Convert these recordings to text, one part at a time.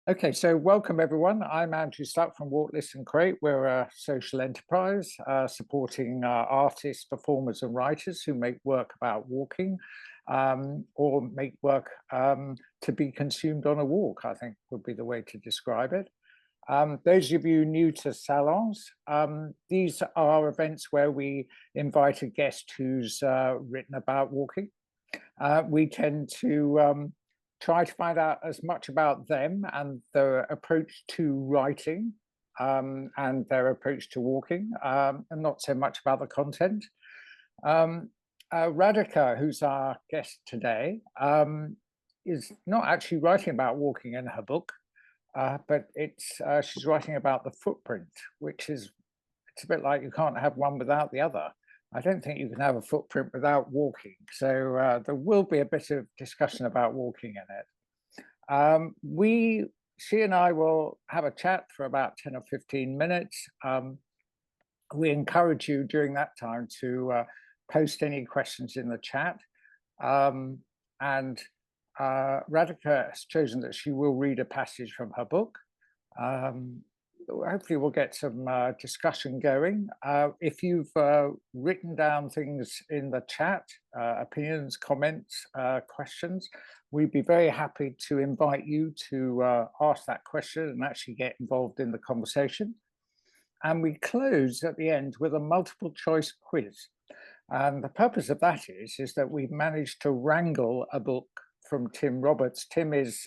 Okay, so welcome everyone. I'm Andrew Stuck from Walk, Listen, Create. We're a social enterprise supporting artists, performers, and writers who make work about walking or make work to be consumed on a walk, I think would be the way to describe it. Those of you new to salons, these are events where we invite a guest who's written about walking. We tend to try to find out as much about them and their approach to writing and their approach to walking, and not so much about the content. Radhika, who's our guest today, is not actually writing about walking in her book, but she's writing about the footprint, which is, it's a bit like you can't have one without the other. I don't think you can have a footprint without walking. So there will be a bit of discussion about walking in it. She and I will have a chat for about 10 or 15 minutes. We encourage you during that time to post any questions in the chat. Radhika has chosen that she will read a passage from her book. Hopefully we'll get some discussion going. If you've written down things in the chat, opinions, comments, questions, we'd be very happy to invite you to ask that question and actually get involved in the conversation. And we close at the end with a multiple choice quiz. And the purpose of that is that we've managed to wrangle a book from Tim Roberts. Tim is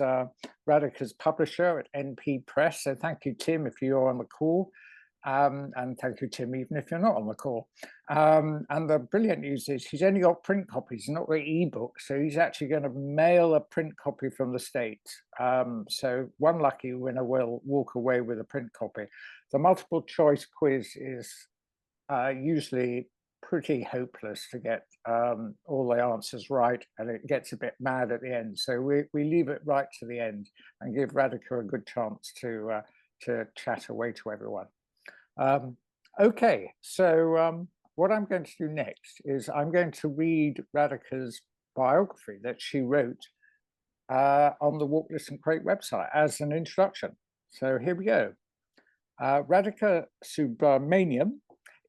Radhika's publisher at NP Press. So thank you, Tim, if you're on the call. And thank you, Tim, even if you're not on the call. And the brilliant news is he's only got print copies, not the ebook. So he's actually going to mail a print copy from the States. So one lucky winner will walk away with a print copy. The multiple choice quiz is usually pretty hopeless to get all the answers right, and it gets a bit mad at the end. So we leave it right to the end and give Radhika a good chance to chat away to everyone. Okay, so what I'm going to do next is I'm going to read Radhika's biography that she wrote on the Walk, Listen, Create website as an introduction. So here we go. Radhika Subramaniam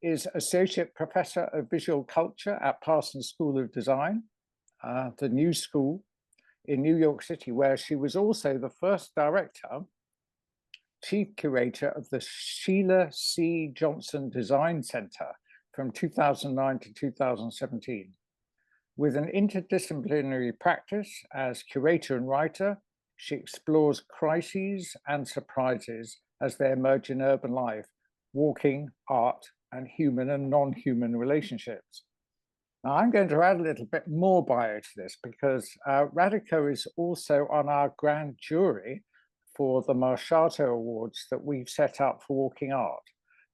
is Associate Professor of Visual Culture at Parsons School of Design, the new school in New York City, where she was also the first director, chief curator of the Sheila C. Johnson Design Center from 2009 to 2017. With an interdisciplinary practice as curator and writer, she explores crises and surprises as they emerge in urban life, walking, art, and human and non-human relationships. Now, I'm going to add a little bit more bio to this because Radhika is also on our grand jury for the Marshato Awards that we've set up for walking art.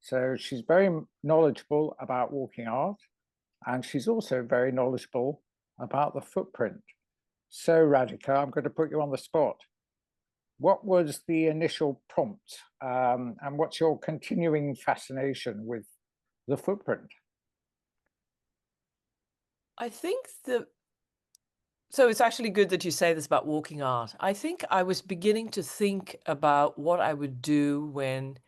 So she's very knowledgeable about walking art, and she's also very knowledgeable about the footprint. So Radhika, I'm going to put you on the spot. What was the initial prompt, and what's your continuing fascination with the footprint? I think so it's actually good that you say this about walking art. I think I was beginning to think about what I would do when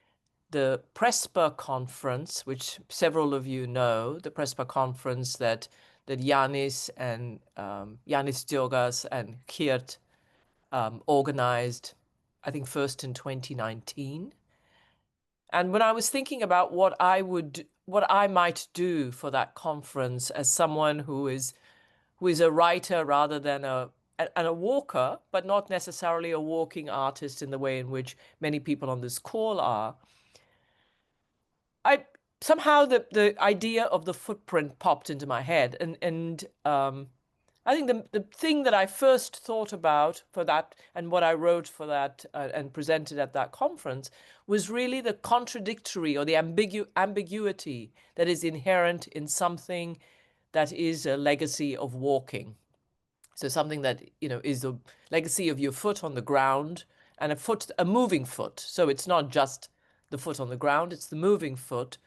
the Prespa conference, which several of you know, the Prespa conference that Yanis and Yanis Diogas and Kiert organized, I think first in 2019. And when I was thinking about what I might do for that conference as someone who is a writer rather than a walker, but not necessarily a walking artist in the way in which many people on this call are, somehow the idea of the footprint popped into my head, and I think the thing that I first thought about for that and what I wrote for that and presented at that conference was really the contradictory or the ambiguity that is inherent in something that is a legacy of walking. So something that, is the legacy of your foot on the ground and a moving foot. So it's not just the foot on the ground, it's the moving foot.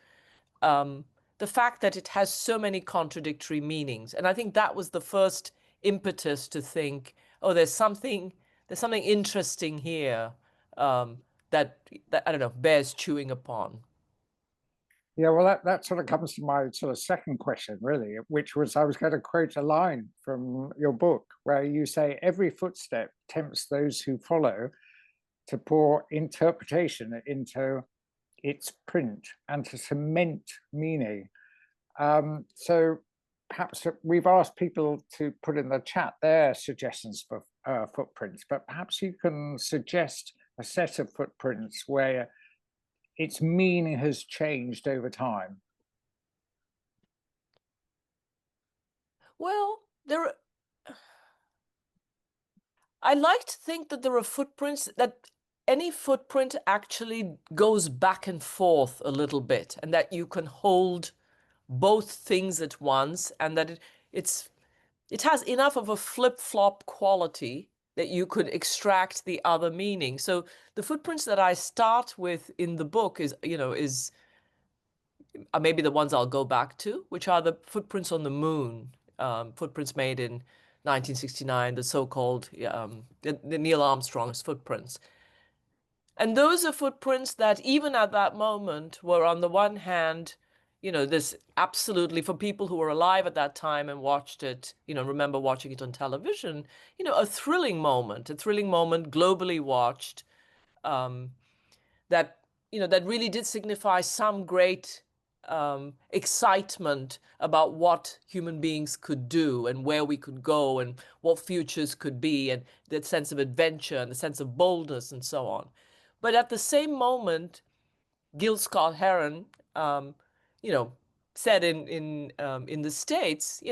The fact that it has so many contradictory meanings. And I think that was the first impetus to think, oh, there's something interesting here that I don't know, bears chewing upon. Yeah, well, that sort of comes to my sort of second question, really, which was I was going to quote a line from your book where you say, every footstep tempts those who follow to pour interpretation into its print and to cement meaning. So perhaps we've asked people to put in the chat their suggestions for footprints, but perhaps you can suggest a set of footprints where its meaning has changed over time. Well, I like to think that there are footprints, that any footprint actually goes back and forth a little bit, and that you can hold both things at once, and that it has enough of a flip-flop quality that you could extract the other meaning. So the footprints that I start with in the book are maybe the ones I'll go back to, which are the footprints on the moon, footprints made in 1969, the so-called the Neil Armstrong's footprints. And those are footprints that even at that moment were, on the one hand, this absolutely, for people who were alive at that time and watched it, remember watching it on television, a thrilling moment globally watched, that, that really did signify some great excitement about what human beings could do and where we could go and what futures could be, and that sense of adventure and the sense of boldness and so on. But at the same moment, Gil Scott-Heron, said in the States,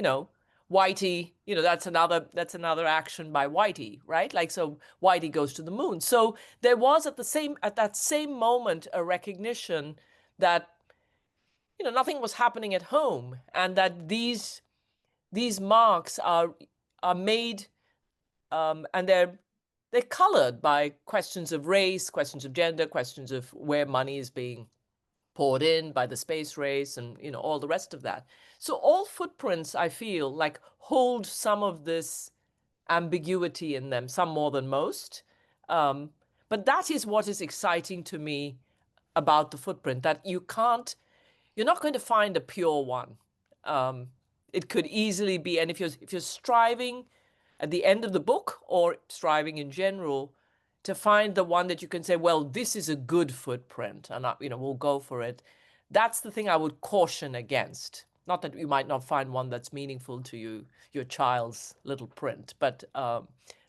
Whitey, that's another action by Whitey, right? Like, so Whitey goes to the moon. So there was at that same moment a recognition that nothing was happening at home, and that these marks are made, and they're colored by questions of race, questions of gender, questions of where money is being poured in by the space race, and all the rest of that. So all footprints, I feel like, hold some of this ambiguity in them, some more than most. But that is what is exciting to me about the footprint, that you're not going to find a pure one. It could easily be, and if you're striving at the end of the book, or striving in general, to find the one that you can say, well, this is a good footprint, and we'll go for it. That's the thing I would caution against. Not that you might not find one that's meaningful to you, your child's little print, but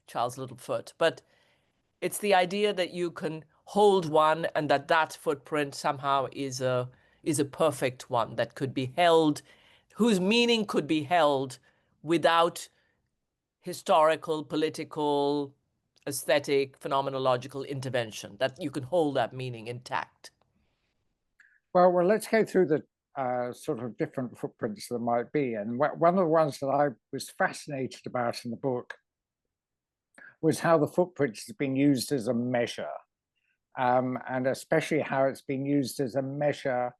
child's little foot. But it's the idea that you can hold one, and that footprint somehow is a perfect one that could be held, whose meaning could be held without historical, political, aesthetic, phenomenological intervention, that you can hold that meaning intact. Well, let's go through the sort of different footprints there might be. And one of the ones that I was fascinated about in the book was how the footprints has been used as a measure, and especially how it's been used as a measure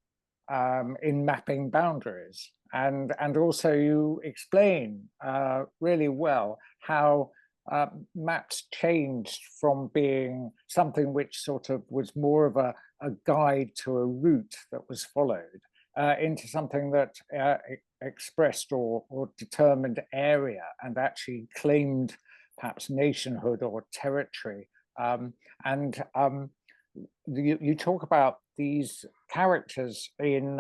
in mapping boundaries. And also you explain really well how maps changed from being something which sort of was more of a guide to a route that was followed into something that expressed or determined area and actually claimed perhaps nationhood or territory. You talk about these characters in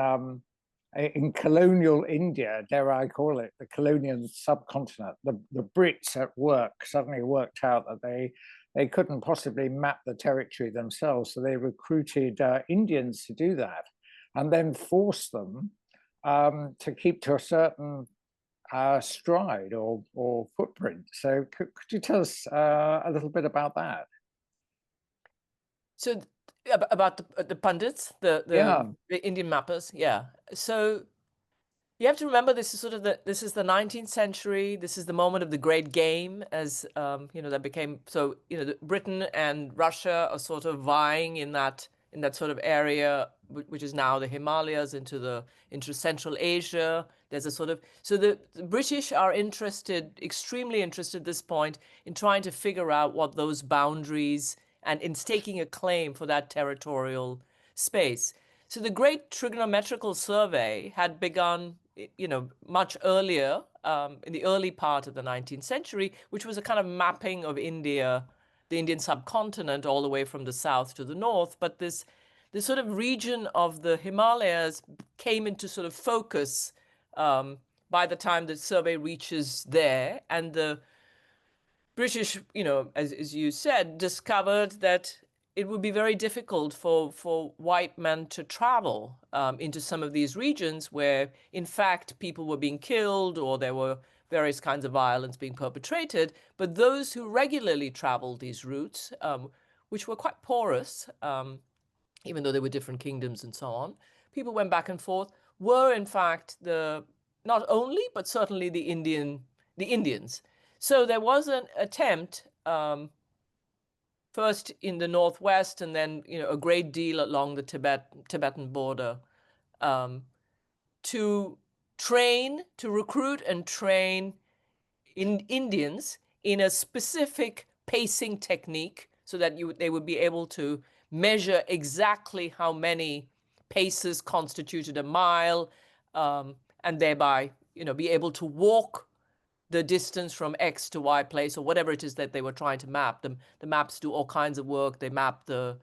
colonial India, dare I call it, the colonial subcontinent. The Brits at work suddenly worked out that they couldn't possibly map the territory themselves, so they recruited Indians to do that, and then forced them to keep to a certain stride or footprint. So could you tell us a little bit about that? So about the pundits, the Indian mappers, yeah. So you have to remember, this is this is the 19th century. This is the moment of the Great Game, as that became so. Britain and Russia are sort of vying in that sort of area, which is now the Himalayas, into Central Asia. There's a sort of, so the British are extremely interested at this point, in trying to figure out what those boundaries and in staking a claim for that territorial space. So the Great Trigonometrical Survey had begun, much earlier, in the early part of the 19th century, which was a kind of mapping of India, the Indian subcontinent, all the way from the south to the north. But this sort of region of the Himalayas came into sort of focus by the time the survey reaches there, and the British, as you said, discovered that it would be very difficult for white men to travel into some of these regions where, in fact, people were being killed or there were various kinds of violence being perpetrated. But those who regularly traveled these routes, which were quite porous, even though there were different kingdoms and so on, people went back and forth, were in fact not only, but certainly the Indians. So there was an attempt, first in the northwest, and then a great deal along the Tibetan border, to recruit and train Indians in a specific pacing technique, so that they would be able to measure exactly how many paces constituted a mile, and thereby be able to walk the distance from X to Y place, or whatever it is that they were trying to map. The maps do all kinds of work. They map the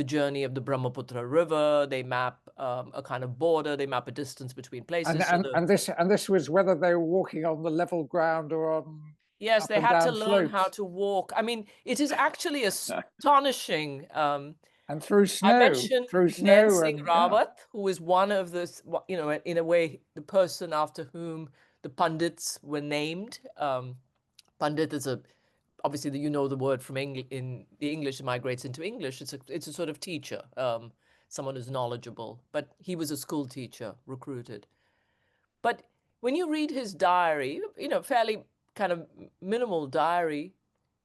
journey of the Brahmaputra River. They map a kind of border. They map a distance between places. And this was whether they were walking on the level ground or on yes, up they and had to down learn how slopes. to walk. I mean, it is actually astonishing. And through I snow, mentioned through Nain snow, Singh and yeah. Rawat, who is one of the, in a way, the person after whom the pundits were named. Pandit is obviously the word from in the English migrates into English. It's a sort of teacher, someone who's knowledgeable. But he was a school teacher recruited. But when you read his diary, fairly kind of minimal diary,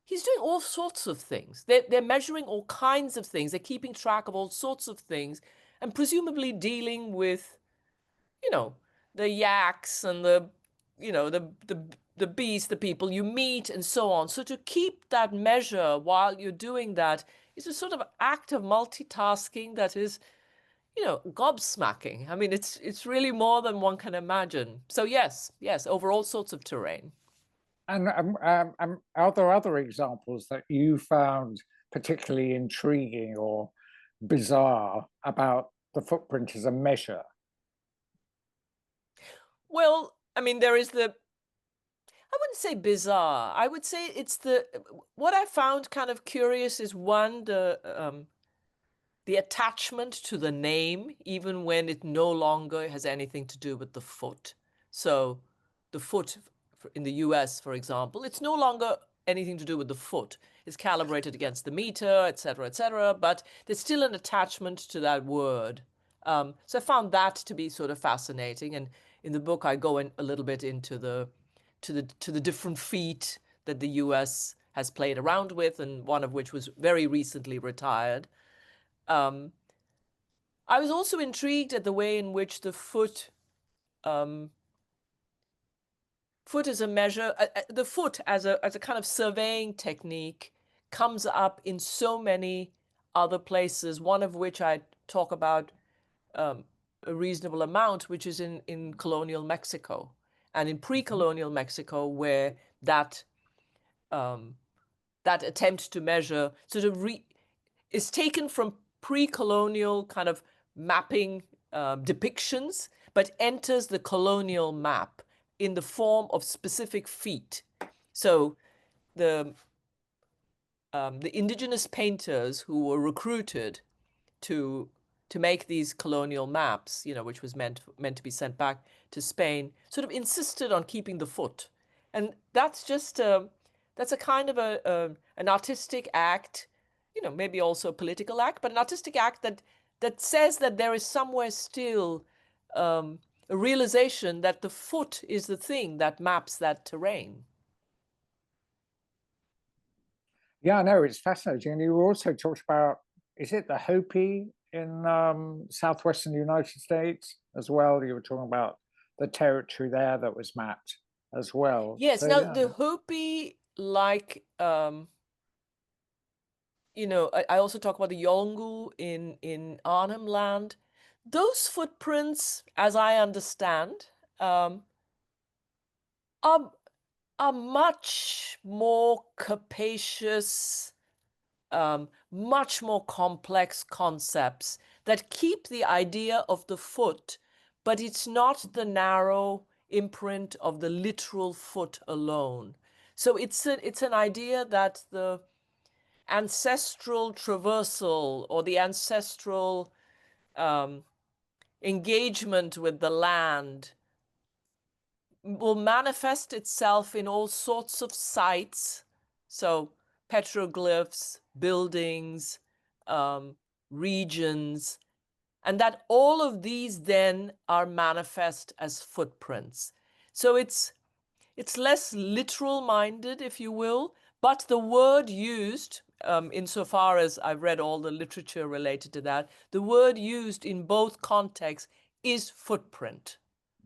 he's doing all sorts of things. They're measuring all kinds of things. They're keeping track of all sorts of things, and presumably dealing with, the yaks and the beasts, the people you meet, and so on. So to keep that measure while you're doing that is a sort of act of multitasking that is, gobsmacking. I mean, it's really more than one can imagine. So yes, over all sorts of terrain. And are there other examples that you found particularly intriguing or bizarre about the footprint as a measure? Well, I mean, there is I wouldn't say bizarre. I would say it's what I found kind of curious is one, the attachment to the name, even when it no longer has anything to do with the foot. So the foot in the US, for example, it's no longer anything to do with the foot. It's calibrated against the meter, etc., but there's still an attachment to that word. So I found that to be sort of fascinating. And in the book, I go in a little bit into the different feet that the US has played around with, and one of which was very recently retired. I was also intrigued at the way in which the foot as a measure, the foot as a kind of surveying technique comes up in so many other places, one of which I talk about a reasonable amount, which is in colonial Mexico and in pre-colonial Mexico, where that attempt to measure sort of is taken from pre-colonial kind of mapping depictions, but enters the colonial map in the form of specific feet. So the indigenous painters who were recruited to make these colonial maps, which was meant to be sent back to Spain, sort of insisted on keeping the foot, and that's just that's a kind of an artistic act, maybe also a political act, but an artistic act that says that there is somewhere still a realization that the foot is the thing that maps that terrain. Yeah, no, it's fascinating. And you also talked about, is it the Hopi in southwestern United States as well? You were talking about the territory there that was mapped as well. Yes, So now yeah. the Hopi, like I also talk about the Yolngu in Arnhem Land. Those footprints, as I understand, are much more capacious, much more complex concepts that keep the idea of the foot, but it's not the narrow imprint of the literal foot alone. So it's an idea that the ancestral traversal or the ancestral engagement with the land will manifest itself in all sorts of sites. So petroglyphs, buildings, regions, and that all of these then are manifest as footprints. So it's less literal minded, if you will, but the word used, insofar as I've read all the literature related to that, the word used in both contexts is footprint.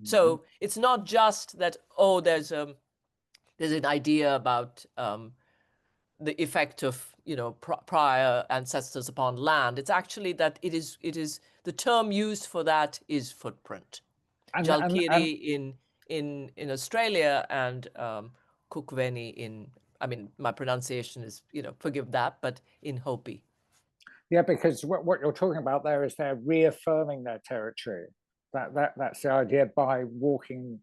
So it's not just that, oh, there's an idea about the effect of prior ancestors upon land. It's actually that it is the term used for that is footprint. And Jalkiri in Australia and Kukveni in, I mean, my pronunciation is, forgive that, but in Hopi. yeah, because what you're talking about there is they're reaffirming their territory. That's the idea by walking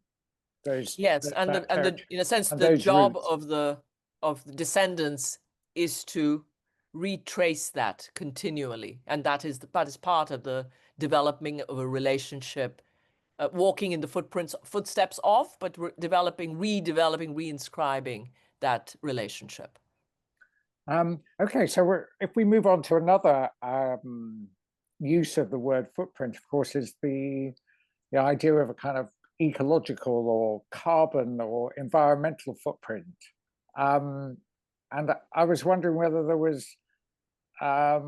those. Yes, and in a sense, and the those job routes. of the descendants is to retrace that continually, and that is part of the developing of a relationship, walking in the footsteps of, but redeveloping, reinscribing that relationship. Okay, so if we move on to another use of the word footprint, of course, is the idea of a kind of ecological or carbon or environmental footprint. And I was wondering whether there was are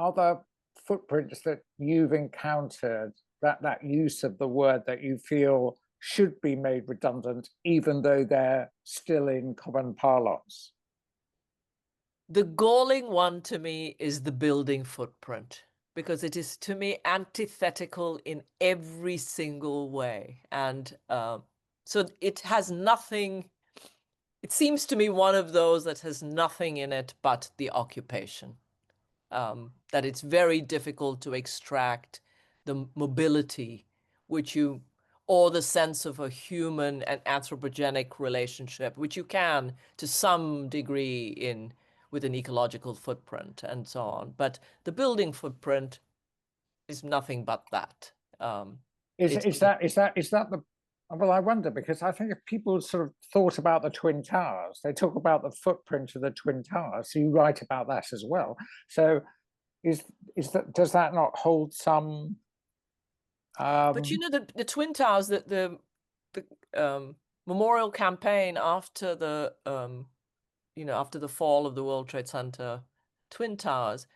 the footprints that you've encountered, that use of the word, that you feel should be made redundant, even though they're still in common parlance? The galling one to me is the building footprint, because it is, to me, antithetical in every single way. And so it has nothing, it seems to me one of those that has nothing in it but the occupation. That it's very difficult to extract the mobility, or the sense of a human and anthropogenic relationship, which you can to some degree with an ecological footprint and so on. But the building footprint is nothing but that. Is that the well, I wonder, because I think if people sort of thought about the Twin Towers, they talk about the footprint of the Twin Towers. So you write about that as well. So does that not hold some? But the Twin Towers, the memorial campaign after the after the fall of the World Trade Center Twin Towers,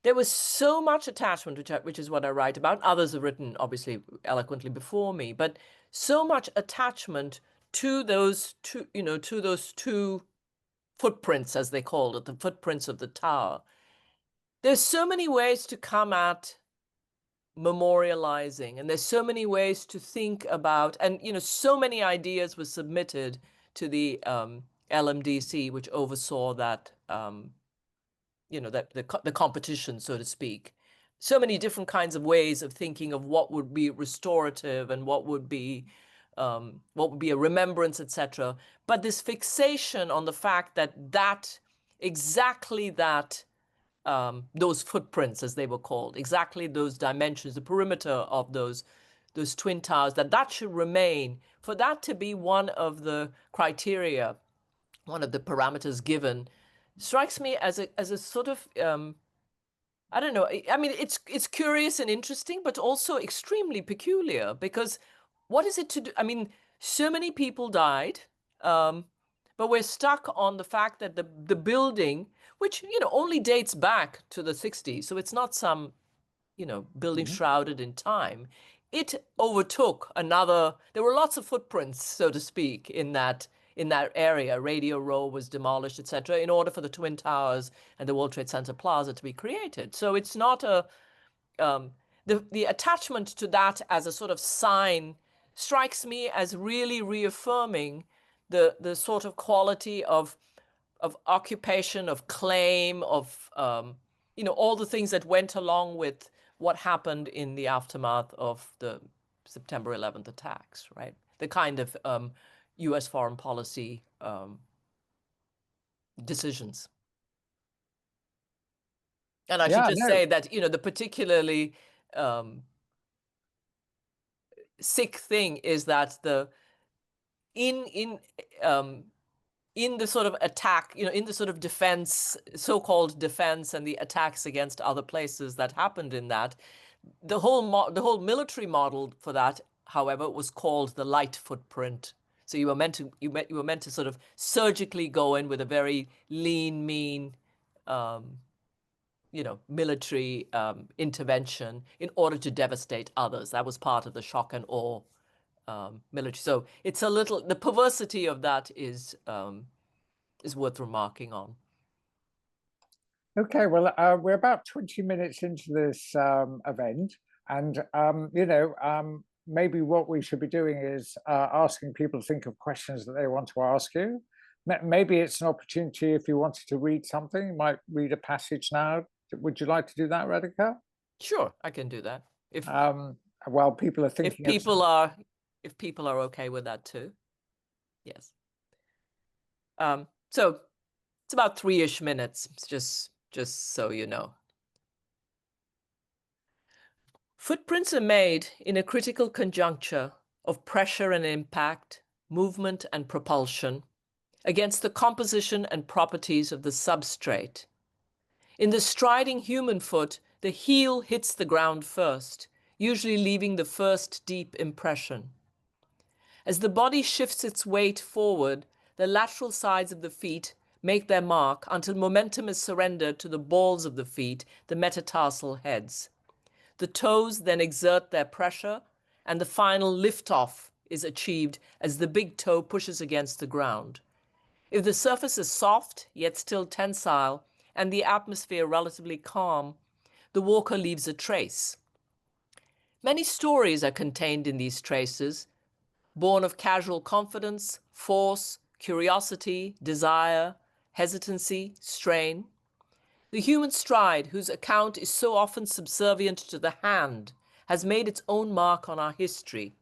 there was so much attachment, which is what I write about. Others have written, obviously, eloquently before me, but so much attachment to those two footprints, as they called it, the footprints of the tower. There's so many ways to come at memorializing, and there's so many ways to think about, and so many ideas were submitted to the LMDC, which oversaw that the competition, so to speak. So many different kinds of ways of thinking of what would be restorative and what would be a remembrance, etc. But this fixation on the fact that exactly that those footprints, as they were called, exactly those dimensions, the perimeter of those Twin Towers, that should remain, for that to be one of the criteria, one of the parameters given, strikes me as a sort of I don't know. I mean, it's curious and interesting, but also extremely peculiar, because what is it to do? I mean, so many people died, but we're stuck on the fact that the building, which only dates back to the 60s, so it's not some building shrouded in time. It overtook another. There were lots of footprints, so to speak, in that in that area. Radio Row was demolished, etc., in order for the Twin Towers and the World Trade Center Plaza to be created. So it's not a the attachment to that as a sort of sign strikes me as really reaffirming the sort of quality of occupation, of claim, of all the things that went along with what happened in the aftermath of the September 11th attacks, right? The kind of U.S. foreign policy decisions. And I should just say that, the particularly sick thing is that in the sort of attack, in the sort of defense, so-called defense, and the attacks against other places that happened in that, the whole military model for that, however, was called the light footprint. So you were meant to sort of surgically go in with a very lean, mean, military intervention in order to devastate others. That was part of the shock and awe military. So it's the perversity of that is worth remarking on. Okay, well, we're about 20 minutes into this event, and maybe what we should be doing is asking people to think of questions that they want to ask you. Maybe it's an opportunity if you wanted to read something, you might read a passage now. Would you like to do that, Radhika? Sure, I can do that. If well, people are thinking. If people are okay with that too, yes. So it's about 3-ish minutes, just so you know. Footprints are made in a critical conjuncture of pressure and impact, movement and propulsion, against the composition and properties of the substrate. In the striding human foot, the heel hits the ground first, usually leaving the first deep impression. As the body shifts its weight forward, the lateral sides of the feet make their mark until momentum is surrendered to the balls of the feet, the metatarsal heads. The toes then exert their pressure, and the final lift-off is achieved as the big toe pushes against the ground. If the surface is soft, yet still tensile, and the atmosphere relatively calm, the walker leaves a trace. Many stories are contained in these traces, born of casual confidence, force, curiosity, desire, hesitancy, strain. The human stride, whose account is so often subservient to the hand, has made its own mark on our history.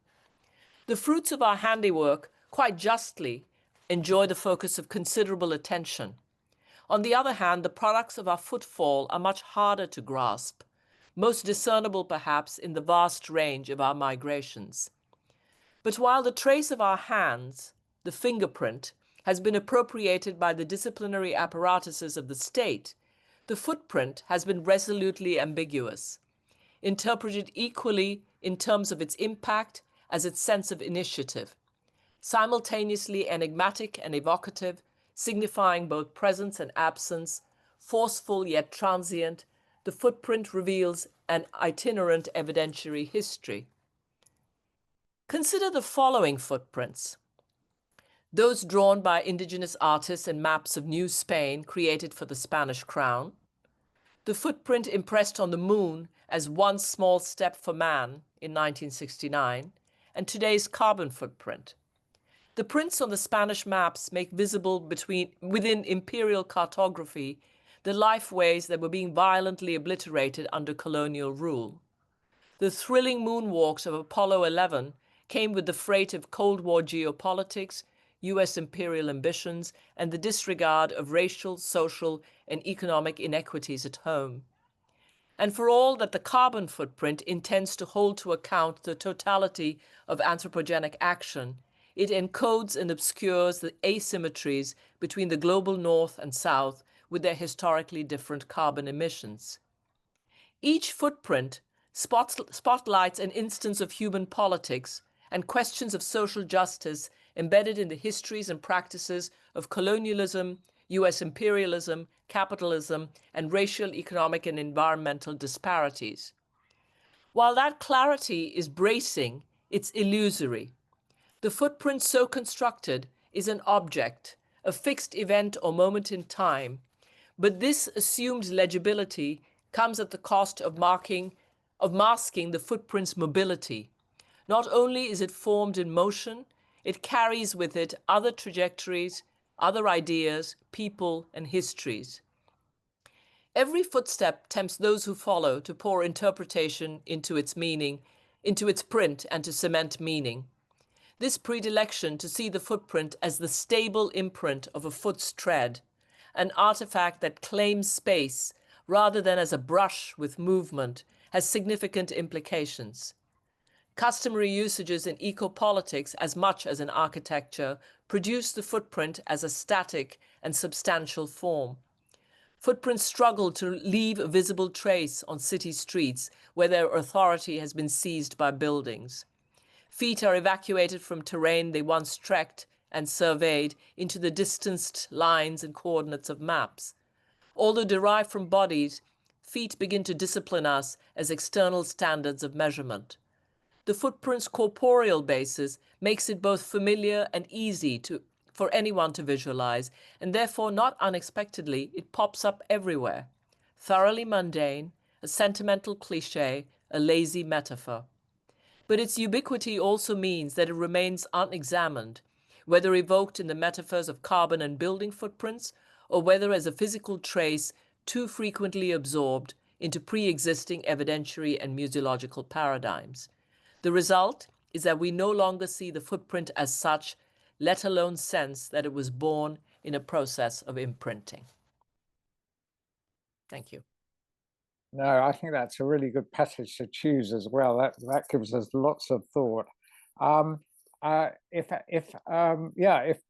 The fruits of our handiwork, quite justly, enjoy the focus of considerable attention. On the other hand, the products of our footfall are much harder to grasp, most discernible perhaps in the vast range of our migrations. But while the trace of our hands, the fingerprint, has been appropriated by the disciplinary apparatuses of the state, the footprint has been resolutely ambiguous, interpreted equally in terms of its impact as its sense of initiative, simultaneously enigmatic and evocative, signifying both presence and absence, forceful yet transient. The footprint reveals an itinerant evidentiary history. Consider the following footprints. Those drawn by indigenous artists in maps of New Spain created for the Spanish crown. The footprint impressed on the moon as one small step for man in 1969, and today's carbon footprint. The prints on the Spanish maps make visible within imperial cartography the lifeways that were being violently obliterated under colonial rule. The thrilling moonwalks of Apollo 11 came with the freight of Cold War geopolitics, U.S. imperial ambitions, and the disregard of racial, social, and economic inequities at home. And for all that the carbon footprint intends to hold to account the totality of anthropogenic action, it encodes and obscures the asymmetries between the global north and south with their historically different carbon emissions. Each footprint spotlights an instance of human politics and questions of social justice embedded in the histories and practices of colonialism, U.S. imperialism, capitalism, and racial, economic, and environmental disparities. While that clarity is bracing, it's illusory. The footprint so constructed is an object, a fixed event or moment in time, but this assumed legibility comes at the cost of masking the footprint's mobility. Not only is it formed in motion, it carries with it other trajectories, other ideas, people, and histories. Every footstep tempts those who follow to pour interpretation into its meaning, into its print, and to cement meaning. This predilection to see the footprint as the stable imprint of a foot's tread, an artifact that claims space rather than as a brush with movement, has significant implications. Customary usages in ecopolitics, as much as in architecture, produce the footprint as a static and substantial form. Footprints struggle to leave a visible trace on city streets where their authority has been seized by buildings. Feet are evacuated from terrain they once trekked and surveyed into the distanced lines and coordinates of maps. Although derived from bodies, feet begin to discipline us as external standards of measurement. The footprint's corporeal basis makes it both familiar and easy for anyone to visualize, and therefore not unexpectedly, it pops up everywhere. Thoroughly mundane, a sentimental cliché, a lazy metaphor. But its ubiquity also means that it remains unexamined, whether evoked in the metaphors of carbon and building footprints, or whether as a physical trace too frequently absorbed into pre-existing evidentiary and museological paradigms. The result is that we no longer see the footprint as such, let alone sense that it was born in a process of imprinting. Thank you. No, I think that's a really good passage to choose as well. That gives us lots of thought. If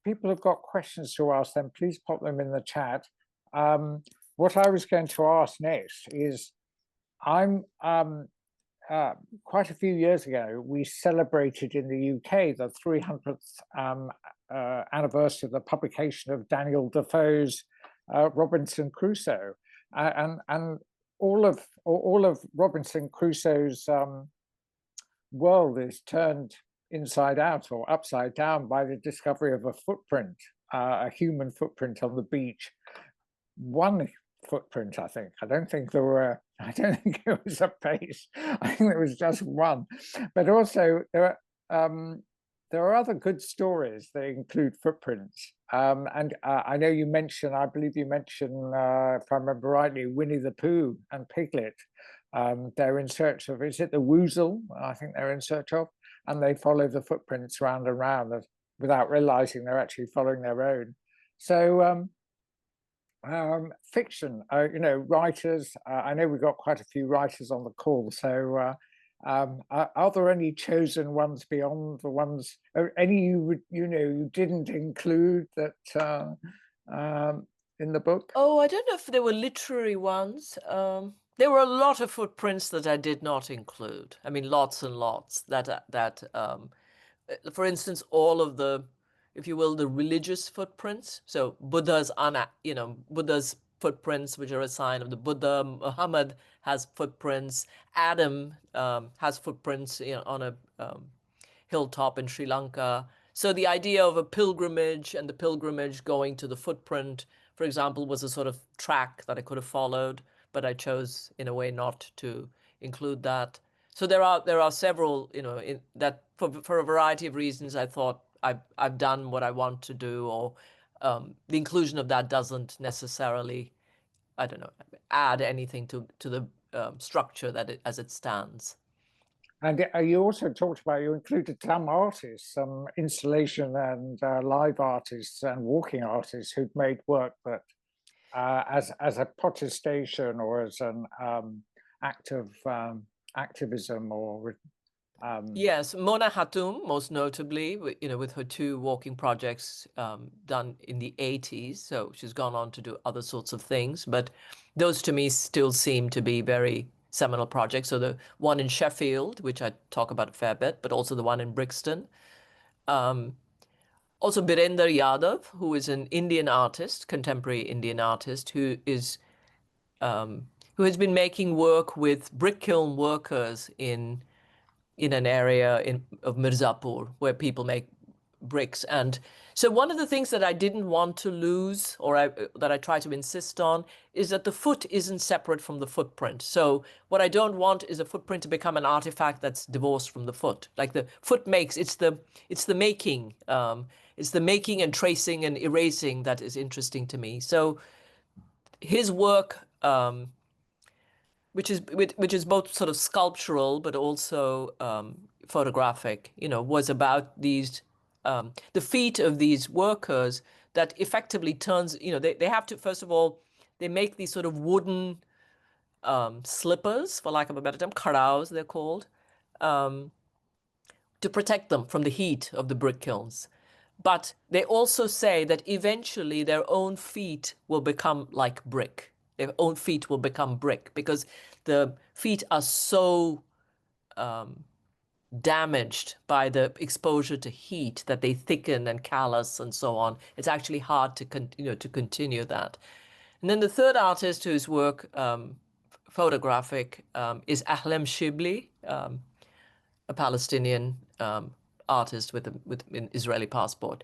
people have got questions to ask, then please pop them in the chat. What I was going to ask next is, quite a few years ago, we celebrated in the UK the 300th anniversary of the publication of Daniel Defoe's Robinson Crusoe, and all of Robinson Crusoe's world is turned inside out or upside down by the discovery of a footprint, a human footprint on the beach. One footprint, I think. I don't think it was a pace. I think there was just one. But also there are other good stories that include footprints. I know you mentioned, I believe you mentioned, if I remember rightly, Winnie the Pooh and Piglet. They're in search of, is it the Woozle? I think they're in search of, and they follow the footprints round and round without realizing they're actually following their own. So fiction, writers, I know we've got quite a few writers on the call, so are there any chosen ones beyond the ones, any you didn't include that in the book? Oh, I don't know if there were literary ones. There were a lot of footprints that I did not include. I mean, lots and lots for instance, all of the, if you will, the religious footprints. So Buddha's footprints, which are a sign of the Buddha. Muhammad has footprints. Adam has footprints on a hilltop in Sri Lanka. So the idea of a pilgrimage and the pilgrimage going to the footprint, for example, was a sort of track that I could have followed, but I chose in a way not to include that. So there are several, that for a variety of reasons I thought I've done what I want to do, or the inclusion of that doesn't necessarily, I don't know, add anything to the structure as it stands. And you also talked about, you included some artists, some installation and live artists and walking artists who'd made work that as a protestation or as an act of activism or yes, Mona Hatoum, most notably, with her two walking projects done in the 80s. So she's gone on to do other sorts of things, but those to me still seem to be very seminal projects. So the one in Sheffield, which I talk about a fair bit, but also the one in Brixton. Also Birender Yadav, who is an Indian artist, contemporary Indian artist, who has been making work with brick kiln workers in an area of Mirzapur, where people make bricks. And so one of the things that I didn't want to lose, or that I try to insist on, is that the foot isn't separate from the footprint. So what I don't want is a footprint to become an artifact that's divorced from the foot. Like the foot makes, it's the making. It's the making and tracing and erasing that is interesting to me. So his work, which is both sort of sculptural but also photographic, was about these the feet of these workers that effectively turns, they have to, first of all, they make these sort of wooden slippers, for lack of a better term, karaos they're called, to protect them from the heat of the brick kilns. But they also say that eventually their own feet will become like brick. Their own feet will become brick because the feet are so damaged by the exposure to heat that they thicken and callous and so on. It's actually hard to continue that. And then the third artist whose work, photographic, is Ahlem Shibli, a Palestinian artist with an Israeli passport.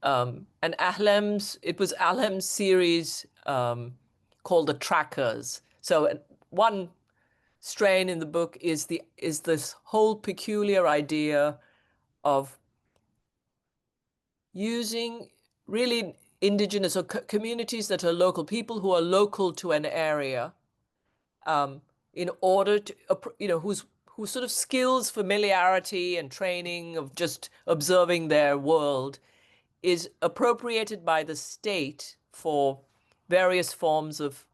And it was Ahlem's series called The Trackers. So one strain in the book is this whole peculiar idea of using really indigenous or communities that are local, people who are local to an area, in order to, whose sort of skills, familiarity, and training of just observing their world is appropriated by the state for various forms of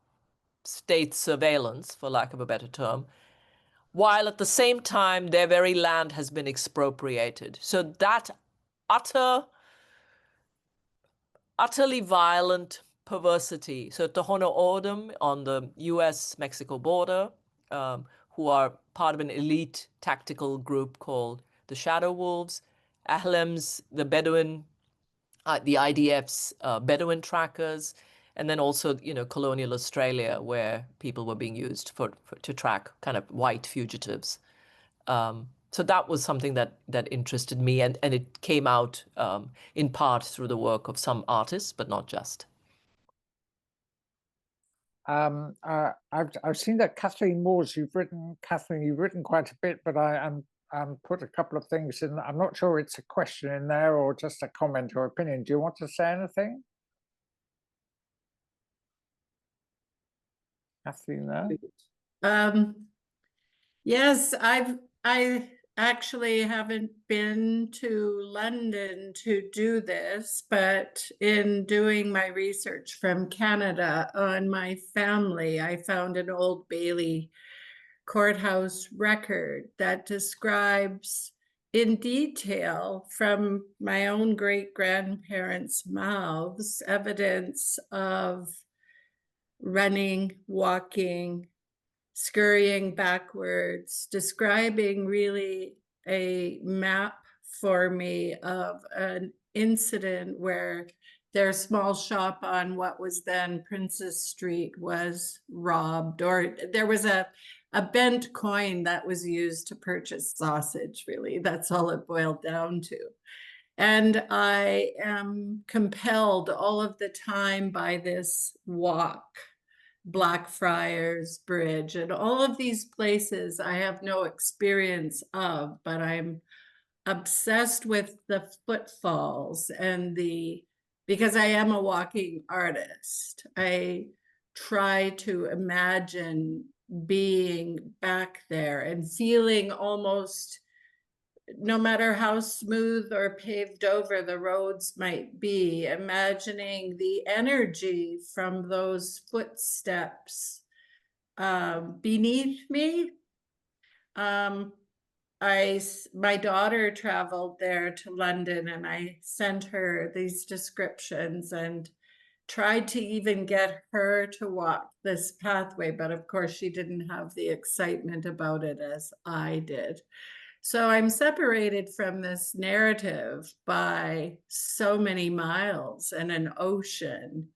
state surveillance, for lack of a better term, while at the same time their very land has been expropriated. So that utterly violent perversity. So Tohono O'odham on the US-Mexico border, who are part of an elite tactical group called the Shadow Wolves, Ahlem's, the Bedouin, the IDF's Bedouin trackers, and then also, colonial Australia, where people were being used to track kind of white fugitives. So that was something that interested me, and it came out in part through the work of some artists, but not just. I've seen that Kathleen Moore's you've written quite a bit, but I'm put a couple of things in. I'm not sure it's a question in there or just a comment or opinion. Do you want to say anything, Kathleen? There. Yes, I actually haven't been to London to do this, but in doing my research from Canada on my family, I found an Old Bailey courthouse record that describes in detail from my own great-grandparents' mouths evidence of running, walking, scurrying backwards, describing really a map for me of an incident where their small shop on what was then Princess Street was robbed, or there was a bent coin that was used to purchase sausage, really. That's all it boiled down to. And I am compelled all of the time by this walk, Blackfriars Bridge, and all of these places I have no experience of, but I'm obsessed with the footfalls and because I am a walking artist, I try to imagine being back there and feeling almost, no matter how smooth or paved over the roads might be, imagining the energy from those footsteps beneath me. My daughter traveled there to London, and I sent her these descriptions and tried to even get her to walk this pathway, but of course she didn't have the excitement about it as I did. So I'm separated from this narrative by so many miles and an ocean.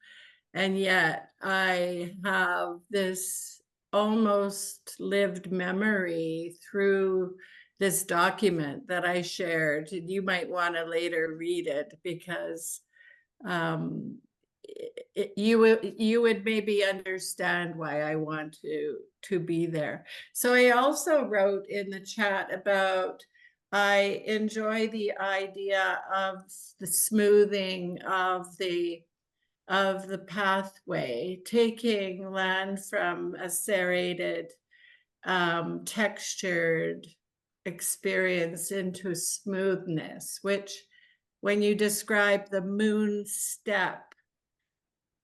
And yet I have this almost lived memory through this document that I shared. You might want to later read it, because you would maybe understand why I want to be there. So I also wrote in the chat about, I enjoy the idea of the smoothing of the pathway, taking land from a serrated, textured experience into smoothness, which, when you describe the moon step,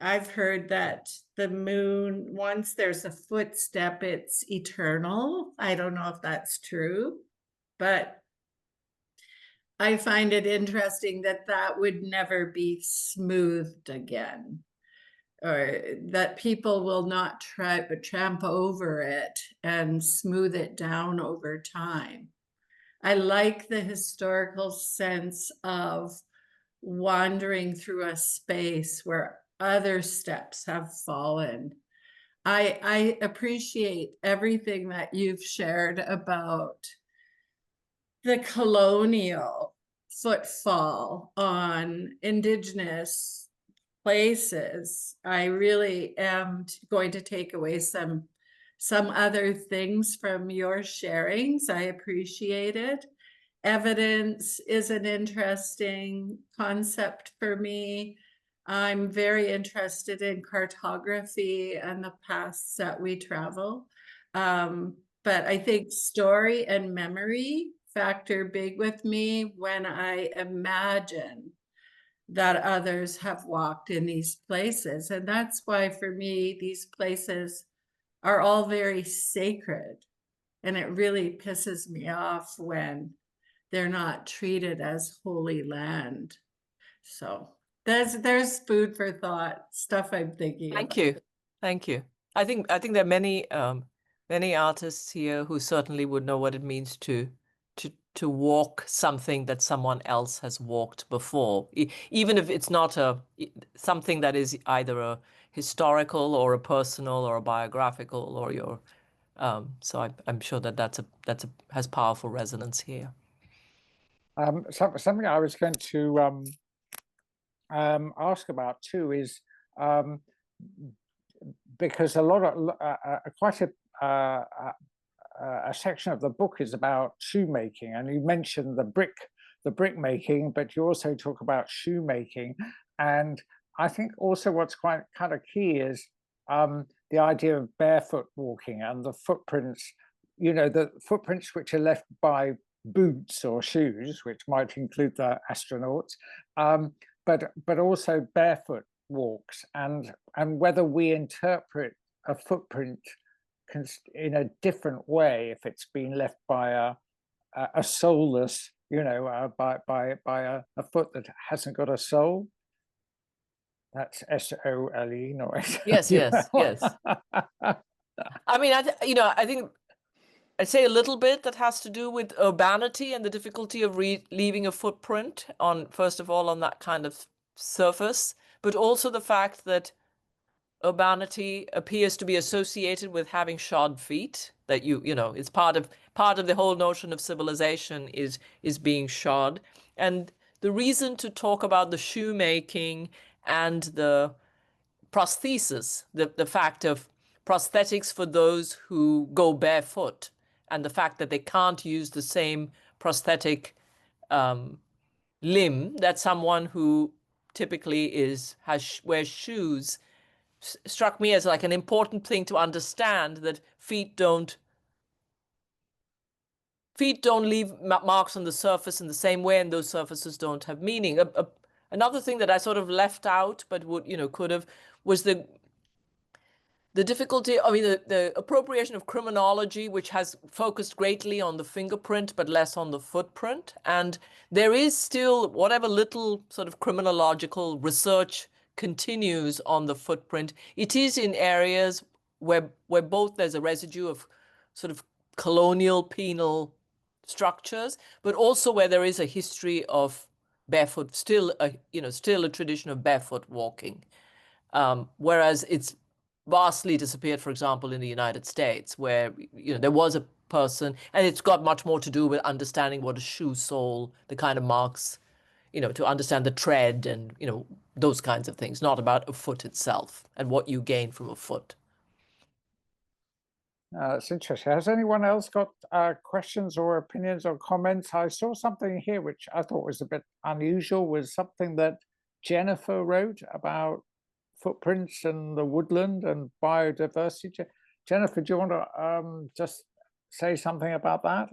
I've heard that the moon, once there's a footstep, it's eternal. I don't know if that's true, but I find it interesting that that would never be smoothed again, or that people will not try but tramp over it and smooth it down over time. I like the historical sense of wandering through a space where other steps have fallen. I appreciate everything that you've shared about the colonial footfall on Indigenous places. I really am going to take away some other things from your sharings. I appreciate it. Evidence is an interesting concept for me. I'm very interested in cartography and the paths that we travel. But I think story and memory factor big with me when I imagine that others have walked in these places. And that's why, for me, these places are all very sacred. And it really pisses me off when they're not treated as holy land. So there's food for thought, stuff I'm thinking Thank about. you. Thank you. I think there are many artists here who certainly would know what it means to walk something that someone else has walked before, even if it's not something that is either a historical or a personal or a biographical or your. So I'm sure that has powerful resonance here. Something I was going to ask about too is, because a lot of quite a section of the book is about shoemaking, and you mentioned the brick making, but you also talk about shoemaking. And I think also what's quite kind of key is the idea of barefoot walking and the footprints, the footprints which are left by boots or shoes, which might include the astronauts, but also barefoot walks, and whether we interpret a footprint in a different way if it's been left by a soulless, by a foot that hasn't got a soul. That's SOLE, not Yes. I mean, I think I'd say a little bit that has to do with urbanity and the difficulty of leaving a footprint on, first of all, on that kind of surface, but also the fact that urbanity appears to be associated with having shod feet, that it's part of the whole notion of civilization is being shod. And the reason to talk about the shoemaking and the prosthesis, the fact of prosthetics for those who go barefoot, and the fact that they can't use the same prosthetic limb that someone who typically wears shoes, struck me as like an important thing to understand, that feet don't leave marks on the surface in the same way, and those surfaces don't have meaning. Another thing that I sort of left out, but could have, was the difficulty, the appropriation of criminology, which has focused greatly on the fingerprint, but less on the footprint. And there is still, whatever little sort of criminological research continues on the footprint, it is in areas where both there's a residue of sort of colonial penal structures, but also where there is a history of barefoot, still a tradition of barefoot walking. Whereas it's vastly disappeared, for example, in the United States, where there was a person. And it's got much more to do with understanding what a shoe sole, the kind of marks, to understand the tread and, those kinds of things, not about a foot itself and what you gain from a foot. It's interesting. Has anyone else got questions or opinions or comments? I saw something here which I thought was a bit unusual, was something that Jennifer wrote about footprints in the woodland and biodiversity. Jennifer, do you want to just say something about that?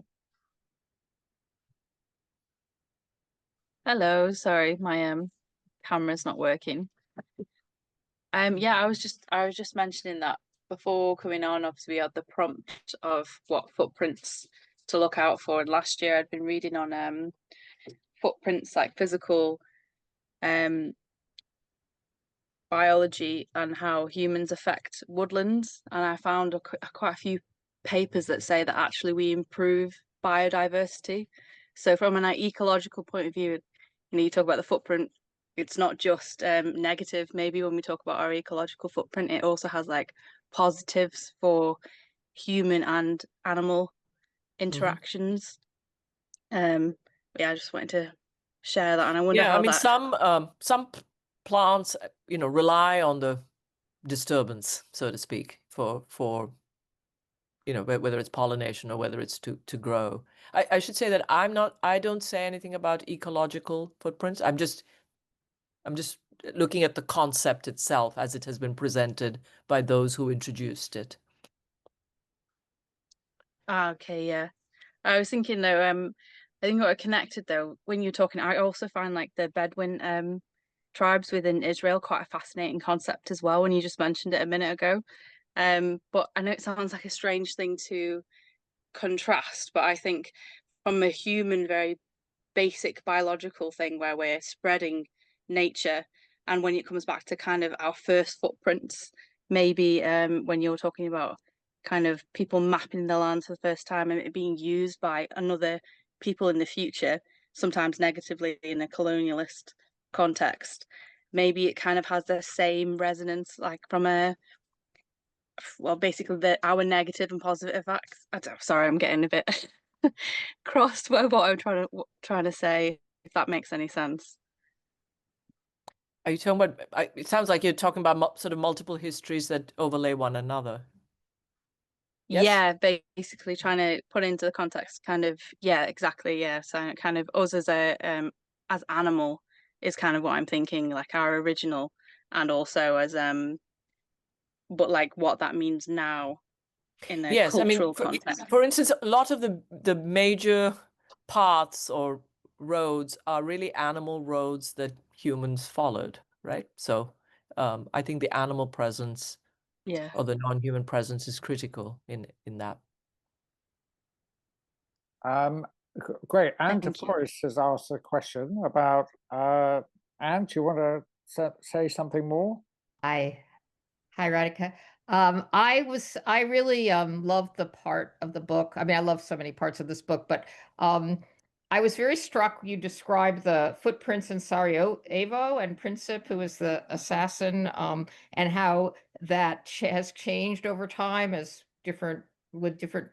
Hello, sorry, my camera's not working. Yeah, I was just mentioning that before coming on, obviously we had the prompt of what footprints to look out for. And last year I'd been reading on footprints, like physical biology and how humans affect woodlands. And I found quite a few papers that say that actually we improve biodiversity. So from an ecological point of view, you talk about the footprint, it's not just negative. Maybe when we talk about our ecological footprint, it also has like positives for human and animal interactions. Yeah, I just wanted to share that, and I wonder how that... some plants, rely on the disturbance, so to speak, for whether it's pollination or whether it's to grow. I should say that I don't say anything about ecological footprints. I'm just looking at the concept itself as it has been presented by those who introduced it. Okay, yeah. I was thinking though, I think what are connected though, when you're talking, I also find like the Bedouin tribes within Israel quite a fascinating concept as well, when you just mentioned it a minute ago. But I know it sounds like a strange thing to contrast, but I think from a human, very basic biological thing where we're spreading nature, and when it comes back to kind of our first footprints, maybe when you're talking about kind of people mapping the land for the first time and it being used by another people in the future, sometimes negatively in a colonialist context, maybe it kind of has the same resonance, like from basically our negative and positive effects. Sorry, I'm getting a bit crossed with what I'm trying to say, if that makes any sense. Are you talking about, it sounds like you're talking about sort of multiple histories that overlay one another. Yes? Yeah, basically trying to put into the context kind of, yeah, exactly, yeah. So kind of us as as animal is kind of what I'm thinking, like our original, and also as but like what that means now in a cultural context. For instance, a lot of the major paths or roads are really animal roads that humans followed, right? So I think the animal presence, or the non-human presence, is critical in that. Great. Anne Forrest has asked a question about, Anne, do you want to say something more? Hi, Radhika. I really loved the part of the book. I mean, I love so many parts of this book, but I was very struck. You described the footprints in Sarajevo and Princip, who was the assassin, and how that has changed over time as different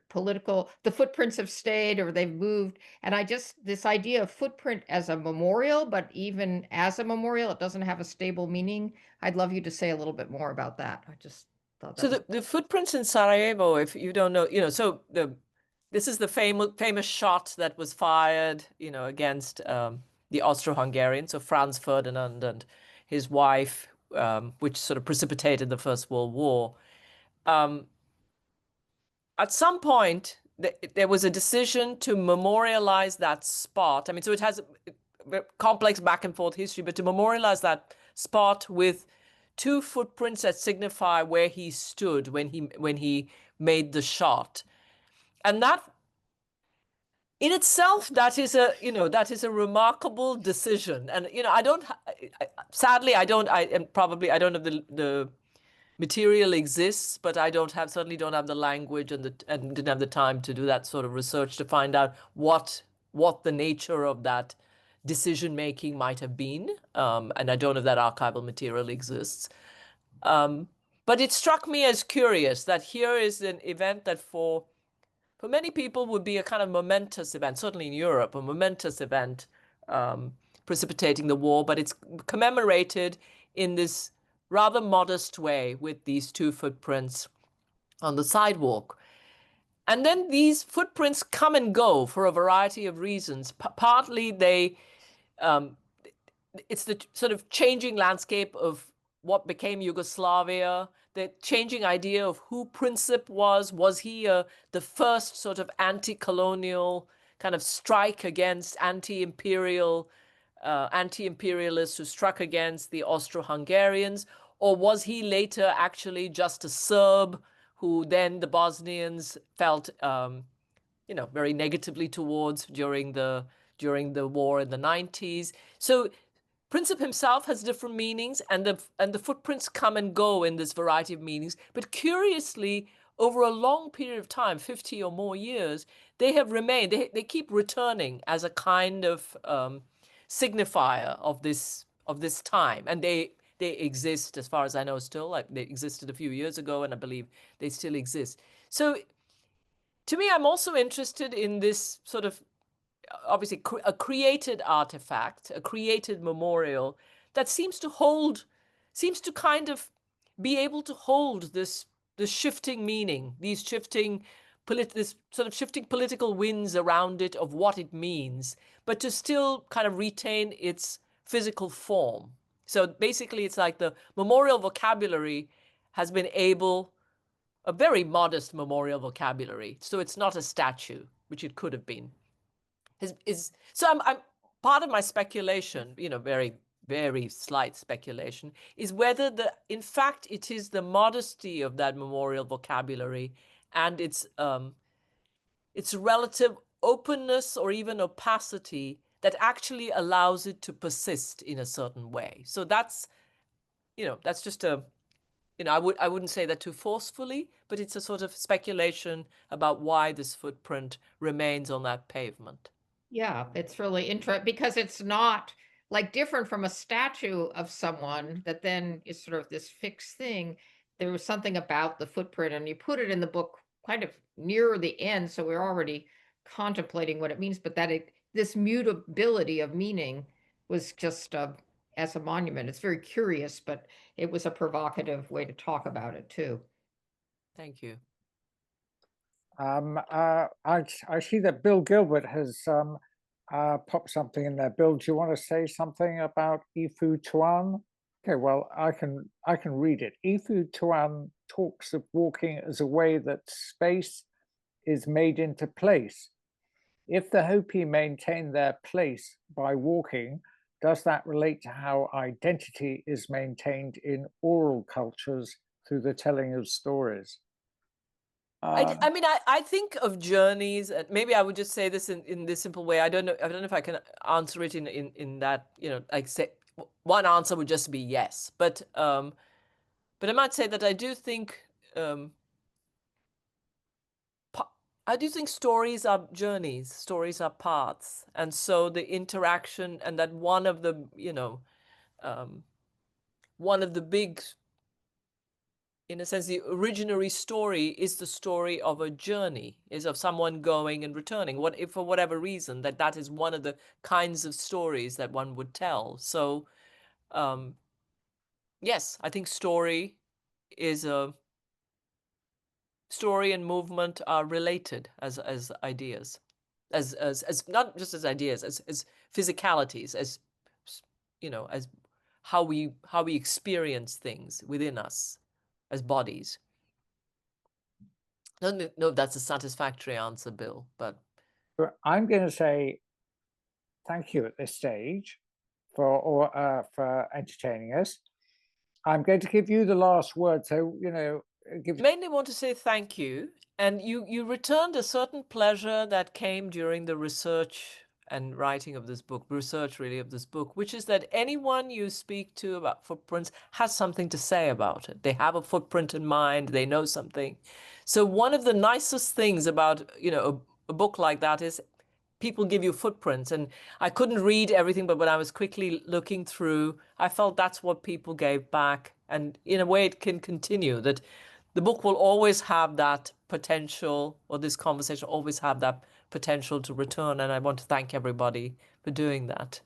political, the footprints have stayed or they've moved. And this idea of footprint as a memorial, but even as a memorial, it doesn't have a stable meaning. I'd love you to say a little bit more about that. I just thought that. So the footprints in Sarajevo, if you don't know, so this is the famous shot that was fired, against the Austro-Hungarians, so Franz Ferdinand and his wife, which sort of precipitated the First World War. At some point, there was a decision to memorialize that spot. I mean, so it has a complex back and forth history, but to memorialize that spot with two footprints that signify where he stood when he made the shot. And that in itself, that is a remarkable decision. And sadly I don't have the material exists, but I certainly don't have the language and didn't have the time to do that sort of research to find out what the nature of that decision making might have been. And I don't know if that archival material exists. But it struck me as curious that here is an event that for for many people would be a kind of momentous event, certainly in Europe, a momentous event precipitating the war, but it's commemorated in this rather modest way with these two footprints on the sidewalk. And then these footprints come and go for a variety of reasons. Partly it's the sort of changing landscape of what became Yugoslavia, the changing idea of who Princip was. Was he the first sort of anti-colonial kind of strike against anti-imperialists who struck against the Austro-Hungarians? Or was he later actually just a Serb who then the Bosnians felt, very negatively towards during the war in the 90s? So Princip himself has different meanings, and the footprints come and go in this variety of meanings. But curiously, over a long period of time, 50 or more years, they have remained. They keep returning as a kind of signifier of this time, and they exist, as far as I know, still. Like they existed a few years ago, and I believe they still exist. So, to me, I'm also interested in this sort of obviously a created artifact, a created memorial that seems to kind of be able to hold this shifting meaning, this sort of shifting political winds around it of what it means, but to still kind of retain its physical form. So basically, it's like the memorial vocabulary has been a very modest memorial vocabulary. So it's not a statue, which it could have been. So I'm part of my speculation, very, very slight speculation, is whether in fact it is the modesty of that memorial vocabulary and its relative openness or even opacity that actually allows it to persist in a certain way. So that's just I wouldn't say that too forcefully, but it's a sort of speculation about why this footprint remains on that pavement. Yeah, it's really interesting because it's not like different from a statue of someone that then is sort of this fixed thing. There was something about the footprint, and you put it in the book kind of near the end, so we're already contemplating what it means, but this mutability of meaning was just as a monument. It's very curious, but it was a provocative way to talk about it too. Thank you. I see that Bill Gilbert has popped something in there. Bill, do you want to say something about Ifu Tuan? Okay, well, I can read it. Ifu Tuan talks of walking as a way that space is made into place. If the Hopi maintain their place by walking, does that relate to how identity is maintained in oral cultures through the telling of stories? I mean, I think of journeys, and maybe I would just say this in this simple way. I don't know if I can answer it in that, like say one answer would just be yes. But I might say that I do think stories are journeys, stories are paths, and so the interaction, and that one of the big, in a sense, the originary story is the story of a journey, is of someone going and returning. What if, for whatever reason, that is one of the kinds of stories that one would tell. So, yes, I think story and movement are related as ideas, as not just as ideas, as physicalities, as as how we experience things within us as bodies. I don't know if that's a satisfactory answer, Bill, but I'm going to say thank you at this stage for entertaining us. I'm going to give you the last word. So, mainly want to say thank you. And you returned a certain pleasure that came during the research and writing of this book, which is that anyone you speak to about footprints has something to say about it. They have a footprint in mind, they know something. So one of the nicest things about, a book like that is people give you footprints. And I couldn't read everything, but when I was quickly looking through, I felt that's what people gave back. And in a way, it can continue, that the book will always have that potential, or this conversation always have that potential to return. And I want to thank everybody for doing that.